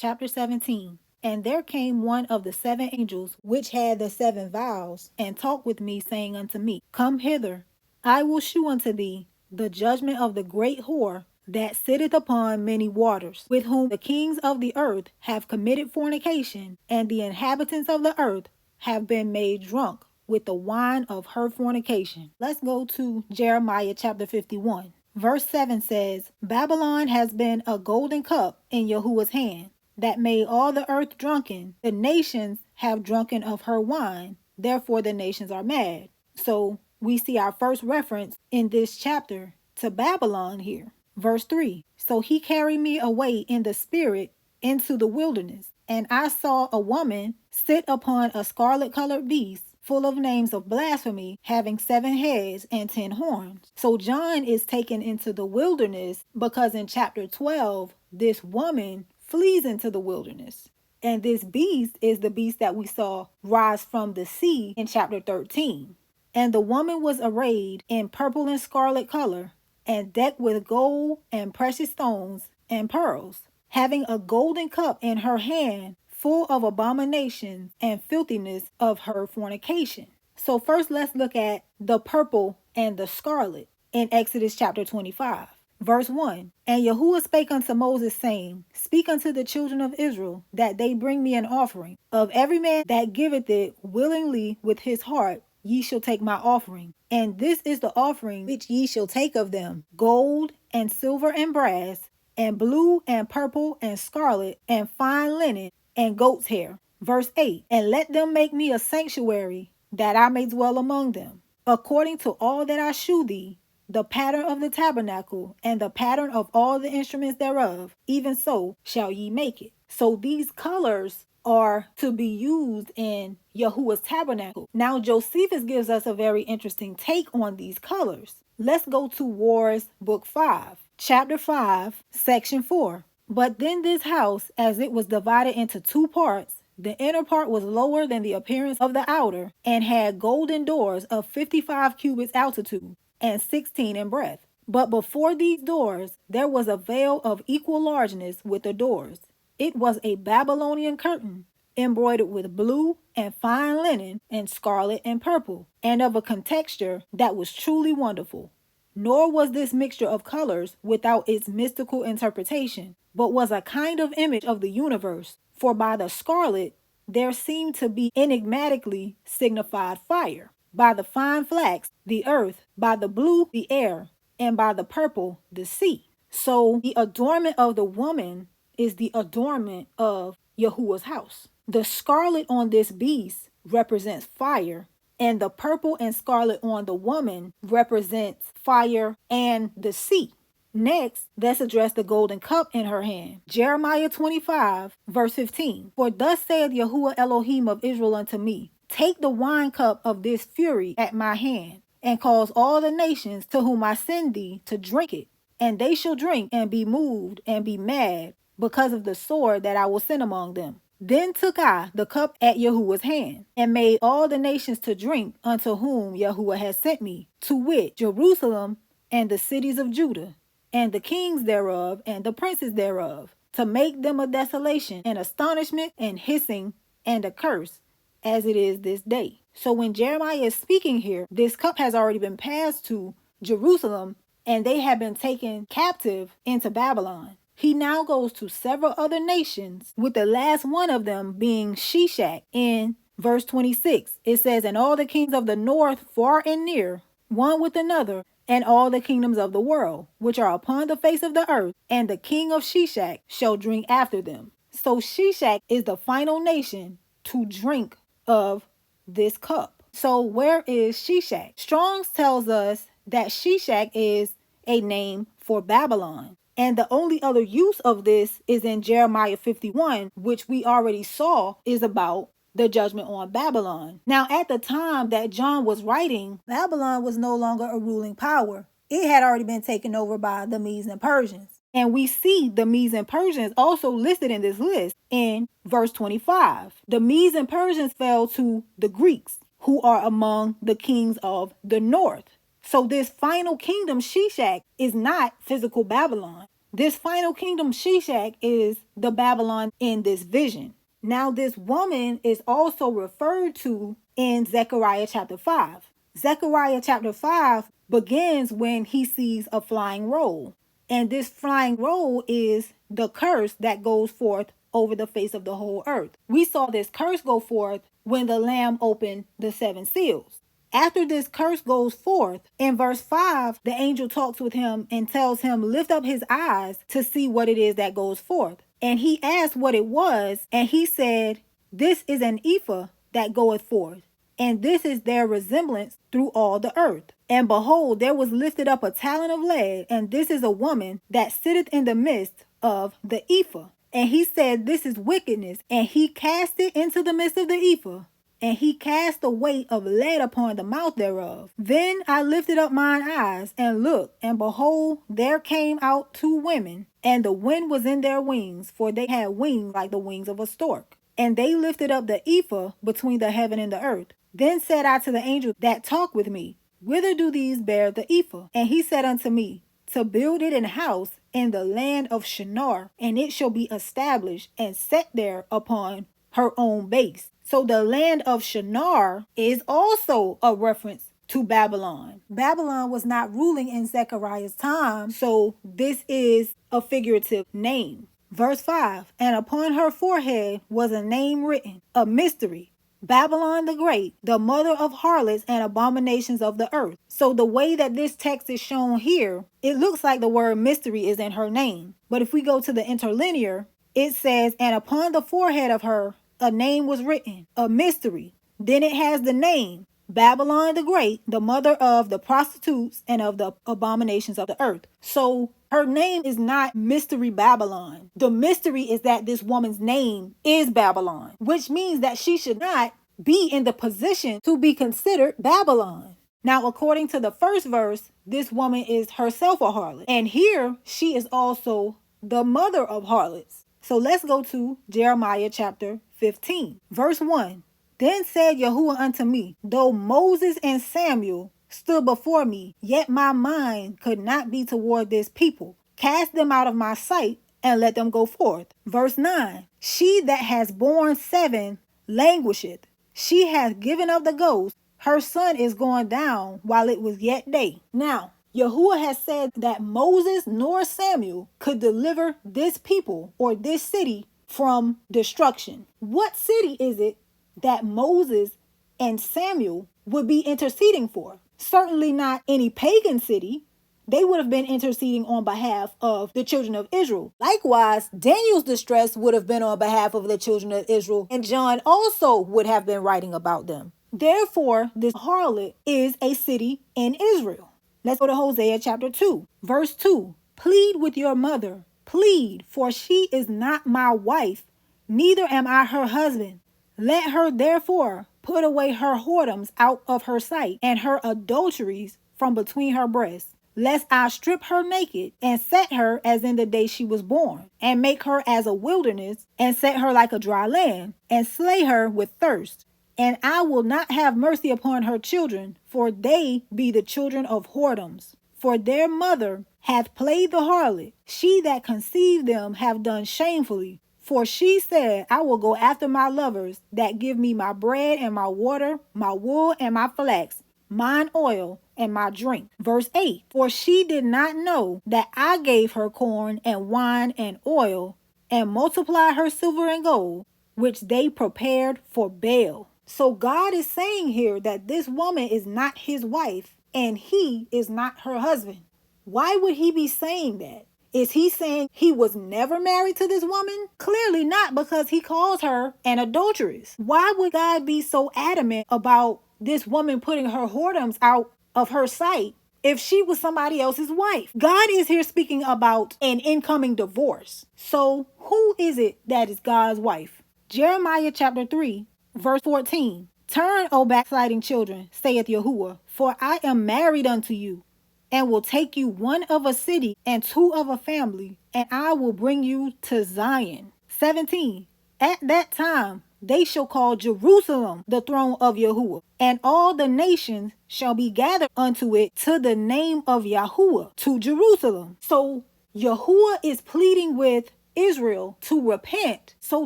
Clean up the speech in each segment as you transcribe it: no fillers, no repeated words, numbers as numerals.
chapter 17. And there came one of the 7 angels which had the 7 vials, and talked with me, saying unto me, Come hither, I will shew unto thee the judgment of the great whore that sitteth upon many waters, with whom the kings of the earth have committed fornication, and the inhabitants of the earth have been made drunk with the wine of her fornication. Let's go to Jeremiah chapter 51. Verse 7 says, Babylon has been a golden cup in Yahuwah's hand, that made all the earth drunken. The nations have drunken of her wine, therefore the nations are mad. So we see our first reference in this chapter to Babylon here. Verse 3, So he carried me away in the spirit into the wilderness, and I saw a woman sit upon a scarlet-colored beast, full of names of blasphemy, having 7 heads and 10 horns. So John is taken into the wilderness because in chapter 12, this woman flees into the wilderness. And this beast is the beast that we saw rise from the sea in chapter 13. And the woman was arrayed in purple and scarlet color, and decked with gold and precious stones and pearls, having a golden cup in her hand, full of abominations and filthiness of her fornication. So first let's look at the purple and the scarlet in Exodus chapter 25. Verse 1, And Yahuwah spake unto Moses, saying, Speak unto the children of Israel, that they bring me an offering. Of every man that giveth it willingly with his heart, ye shall take my offering. And this is the offering which ye shall take of them: gold and silver and brass, and blue and purple and scarlet, and fine linen, and goat's hair. Verse 8, And let them make me a sanctuary, that I may dwell among them, according to all that I shew thee, the pattern of the tabernacle, and the pattern of all the instruments thereof, even so shall ye make it. So these colors are to be used in Yahuwah's tabernacle. Now Josephus gives us a very interesting take on these colors. Let's go to Wars book 5, chapter 5, section 4. But then this house, as it was divided into 2 parts, the inner part was lower than the appearance of the outer, and had golden doors of 55 cubits altitude, and 16 in breadth. But before these doors there was a veil of equal largeness with the doors. It was a Babylonian curtain, embroidered with blue and fine linen, and scarlet and purple, and of a contexture that was truly wonderful. Nor was this mixture of colors without its mystical interpretation, but was a kind of image of the universe. For by the scarlet there seemed to be enigmatically signified fire, by the fine flax the earth, by the blue the air, and by the purple the sea. So the adornment of the woman is the adornment of Yahuwah's house. The scarlet on this beast represents fire, and the purple and scarlet on the woman represents fire and the sea. Next, let's address the golden cup in her hand. Jeremiah 25, verse 15. For thus saith Yahuwah Elohim of Israel unto me, Take the wine cup of this fury at my hand, and cause all the nations to whom I send thee to drink it. And they shall drink and be moved and be mad, because of the sword that I will send among them. Then took I the cup at Yahuwah's hand, and made all the nations to drink unto whom Yahuwah had sent me, to wit, Jerusalem and the cities of Judah, and the kings thereof, and the princes thereof, to make them a desolation, and astonishment, and hissing, and a curse, as it is this day. So when Jeremiah is speaking here, this cup has already been passed to Jerusalem, and they have been taken captive into Babylon. He now goes to several other nations, with the last one of them being Sheshach. In verse 26, it says, And all the kings of the north, far and near, one with another, and all the kingdoms of the world, which are upon the face of the earth, and the king of Sheshach shall drink after them. So Sheshach is the final nation to drink of this cup. So where is Sheshach? Strong's tells us that Sheshach is a name for Babylon. And the only other use of this is in Jeremiah 51, which we already saw is about the judgment on Babylon. Now, at the time that John was writing, Babylon was no longer a ruling power. It had already been taken over by the Medes and Persians. And we see the Medes and Persians also listed in this list in verse 25. The Medes and Persians fell to the Greeks, who are among the kings of the north. So this final kingdom, Sheshach, is not physical Babylon. This final kingdom, Sheshach, is the Babylon in this vision. Now, this woman is also referred to in Zechariah chapter 5. Zechariah chapter 5 begins when he sees a flying roll. And this flying roll is the curse that goes forth over the face of the whole earth. We saw this curse go forth when the Lamb opened the 7 seals. After this curse goes forth, in verse 5, the angel talks with him and tells him, lift up his eyes to see what it is that goes forth. And he asked what it was, and he said, this is an ephah that goeth forth, and this is their resemblance through all the earth. And behold, there was lifted up a talent of lead, and this is a woman that sitteth in the midst of the ephah. And he said, this is wickedness, and he cast it into the midst of the ephah. And he cast the weight of lead upon the mouth thereof. Then I lifted up mine eyes and looked, and behold, there came out 2 women, and the wind was in their wings, for they had wings like the wings of a stork. And they lifted up the ephah between the heaven and the earth. Then said I to the angel that talked with me, whither do these bear the ephah? And he said unto me, to build it an house in the land of Shinar, and it shall be established and set there upon her own base. So the land of Shinar is also a reference to Babylon. Babylon was not ruling in Zechariah's time, so this is a figurative name. Verse 5, and upon her forehead was a name written, a mystery, Babylon the Great, the mother of harlots and abominations of the earth. So the way that this text is shown here, it looks like the word mystery is in her name. But if we go to the interlinear, it says, and upon the forehead of her, a name was written, a mystery. Then it has the name, Babylon the Great, the mother of the prostitutes and of the abominations of the earth. So her name is not Mystery Babylon. The mystery is that this woman's name is Babylon, which means that she should not be in the position to be considered Babylon. Now, according to the first verse, this woman is herself a harlot. And here she is also the mother of harlots. So let's go to Jeremiah chapter 15, verse 1. Then said Yahuwah unto me, though Moses and Samuel stood before me, yet my mind could not be toward this people. Cast them out of my sight and let them go forth. Verse 9. She that has borne 7 languisheth. She hath given up the ghost. Her son is gone down while it was yet day. Now, Yahuwah has said that Moses nor Samuel could deliver this people or this city from destruction. What city is it that Moses and Samuel would be interceding for? Certainly not any pagan city. They would have been interceding on behalf of the children of Israel. Likewise, Daniel's distress would have been on behalf of the children of Israel, and John also would have been writing about them. Therefore, this harlot is a city in Israel. Let's go to Hosea chapter 2, verse 2. Plead with your mother, plead, for she is not my wife, neither am I her husband. Let her therefore put away her whoredoms out of her sight, and her adulteries from between her breasts, lest I strip her naked, and set her as in the day she was born, and make her as a wilderness, and set her like a dry land, and slay her with thirst. And I will not have mercy upon her children, for they be the children of whoredoms. For their mother hath played the harlot, she that conceived them have done shamefully. For she said, I will go after my lovers that give me my bread and my water, my wool and my flax, mine oil and my drink. Verse 8, for she did not know that I gave her corn and wine and oil, and multiplied her silver and gold, which they prepared for Baal. So God is saying here that this woman is not his wife and he is not her husband. Why would he be saying that? Is he saying he was never married to this woman? Clearly not, because he calls her an adulteress. Why would God be so adamant about this woman putting her whoredoms out of her sight if she was somebody else's wife? God is here speaking about an incoming divorce. So who is it that is God's wife? Jeremiah chapter 3, verse 14. Turn, O backsliding children, saith Yahuwah, for I am married unto you, and will take you 1 of a city and 2 of a family, and I will bring you to Zion. 17. At that time they shall call Jerusalem the throne of Yahuwah, and all the nations shall be gathered unto it to the name of Yahuwah, to Jerusalem. So Yahuwah is pleading with Israel to repent so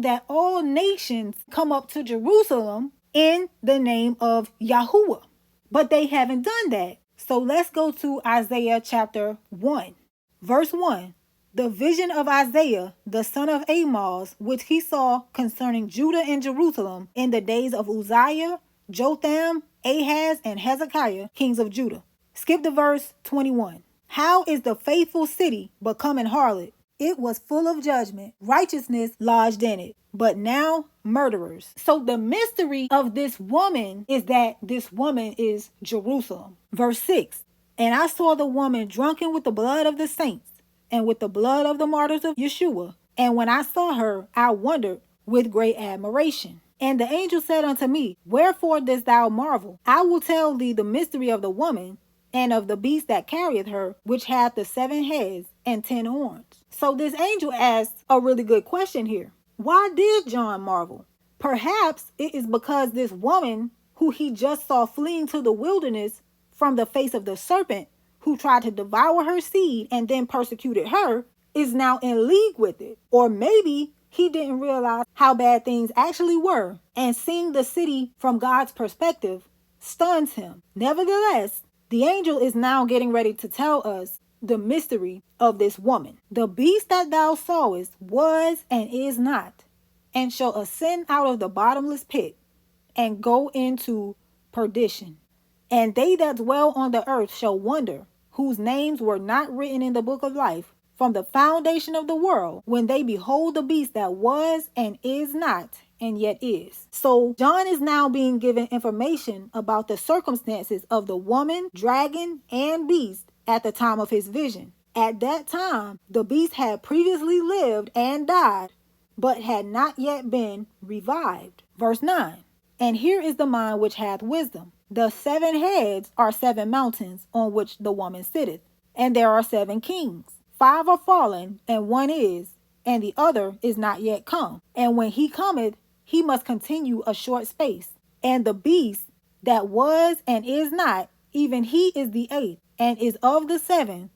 that all nations come up to Jerusalem in the name of Yahuwah. But they haven't done that. So let's go to Isaiah chapter 1. Verse 1. The vision of Isaiah, the son of Amoz, which he saw concerning Judah and Jerusalem in the days of Uzziah, Jotham, Ahaz, and Hezekiah, kings of Judah. Skip to verse 21. How is the faithful city become an harlot? It was full of judgment, righteousness lodged in it, but now murderers. So the mystery of this woman is that this woman is Jerusalem. Verse 6. And I saw the woman drunken with the blood of the saints and with the blood of the martyrs of Yeshua. And when I saw her, I wondered with great admiration. And the angel said unto me, Wherefore dost thou marvel? I will tell thee the mystery of the woman and of the beast that carrieth her, which hath the 7 heads and 10 horns. So this angel asks a really good question here. Why did John marvel? Perhaps it is because this woman who he just saw fleeing to the wilderness from the face of the serpent, who tried to devour her seed and then persecuted her, is now in league with it. Or maybe he didn't realize how bad things actually were, and seeing the city from God's perspective stuns him. Nevertheless, the angel is now getting ready to tell us the mystery of this woman. The beast that thou sawest was and is not, and shall ascend out of the bottomless pit, and go into perdition. And they that dwell on the earth shall wonder, whose names were not written in the book of life from the foundation of the world, when they behold the beast that was and is not, and yet is. So John is now being given information about the circumstances of the woman, dragon, and beast at the time of his vision. At that time, the beast had previously lived and died, but had not yet been revived. Verse 9. And here is the mind which hath wisdom. The 7 heads are 7 mountains on which the woman sitteth, and there are 7 kings. 5 are fallen, and 1 is, and the other is not yet come. And when he cometh, he must continue a short space. And the beast that was and is not, even he is the 8th, and is of the 7,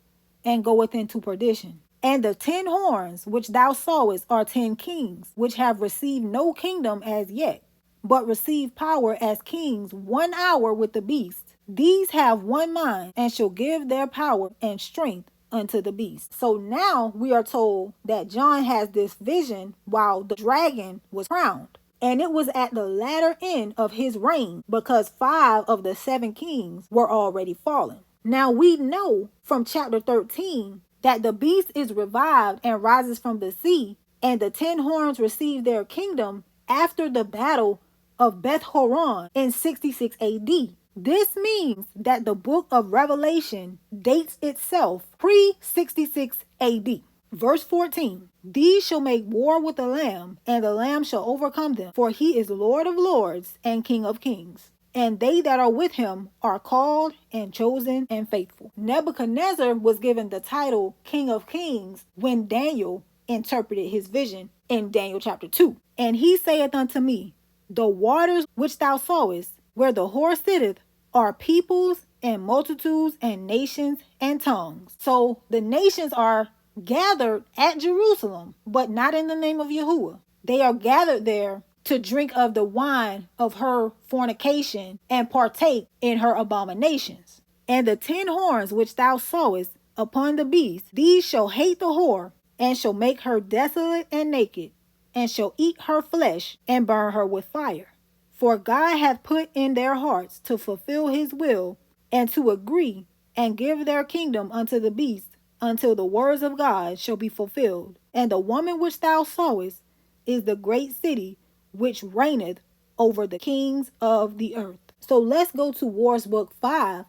and goeth into perdition. And the 10 horns which thou sawest are 10 kings, which have received no kingdom as yet, but receive power as kings 1 hour with the beast. These have one mind, and shall give their power and strength unto the beast. So now we are told that John has this vision while the dragon was crowned. And it was at the latter end of his reign, because 5 of the 7 kings were already fallen. Now we know from chapter 13 that the beast is revived and rises from the sea, and the 10 horns receive their kingdom after the battle of Beth Horon in 66 AD. This means that the book of Revelation dates itself pre-66 AD. Verse 14. These shall make war with the Lamb, and the Lamb shall overcome them, for he is Lord of lords and King of kings. And they that are with him are called and chosen and faithful. Nebuchadnezzar was given the title King of Kings when Daniel interpreted his vision in Daniel chapter 2. And he saith unto me, The waters which thou sawest, where the whore sitteth, are peoples and multitudes and nations and tongues. So the nations are gathered at Jerusalem, but not in the name of Yahuwah. They are gathered there to drink of the wine of her fornication and partake in her abominations. And the 10 horns which thou sawest upon the beast, these shall hate the whore, and shall make her desolate and naked, and shall eat her flesh, and burn her with fire. For God hath put in their hearts to fulfill his will, and to agree, and give their kingdom unto the beast, until the words of God shall be fulfilled. And the woman which thou sawest is the great city which reigneth over the kings of the earth. So let's go to Wars Book 5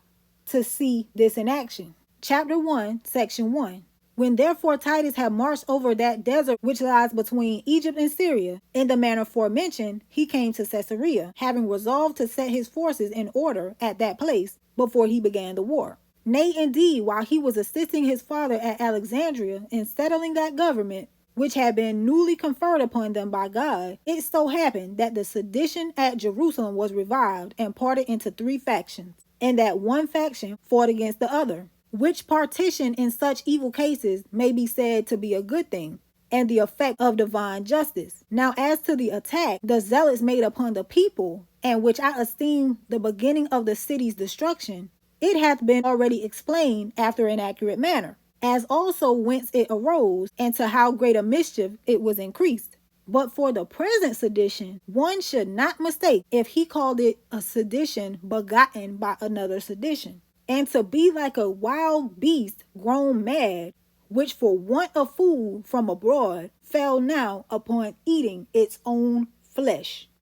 to see this in action. Chapter 1, Section 1. When therefore Titus had marched over that desert which lies between Egypt and Syria, in the manner forementioned, he came to Caesarea, having resolved to set his forces in order at that place before he began the war. Nay, indeed, while he was assisting his father at Alexandria in settling that government, which had been newly conferred upon them by God, it so happened that the sedition at Jerusalem was revived and parted into 3 factions, and that one faction fought against the other, which partition in such evil cases may be said to be a good thing, and the effect of divine justice. Now, as to the attack the zealots made upon the people, and which I esteem the beginning of the city's destruction, it hath been already explained after an accurate manner, as also whence it arose, and to how great a mischief it was increased. But for the present sedition, one should not mistake if he called it a sedition begotten by another sedition, and to be like a wild beast grown mad, which for want of food from abroad fell now upon eating its own flesh.